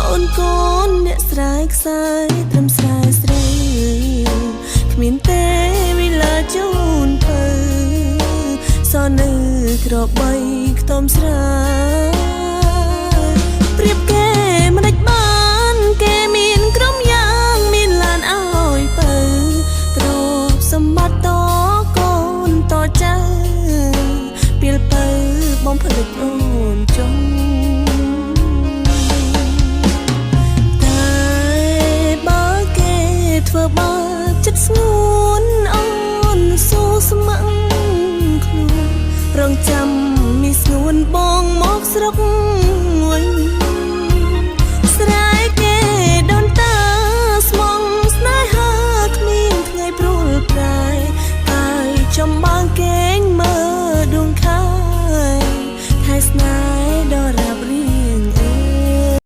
អូនកូនអ្នកស្រែខ្សែត្រឹមស្រែស្រីគ្មានទេវិលាជូនពើសនៅក្របីខ្ទមស្រាប្រៀបគេមិនដេចបានគេមានក្រុមយ៉ាងមានឡានអើយពើទ្រព្យសម្បត្តិតកូនតចៅពេលពើបំភ្លេចអូនចុងធ្វើបាបចិត្តស្ងួនអូនសូស្ម័គ្រខ្លួនរងចាំមីស្ងួនបងមកស្រុក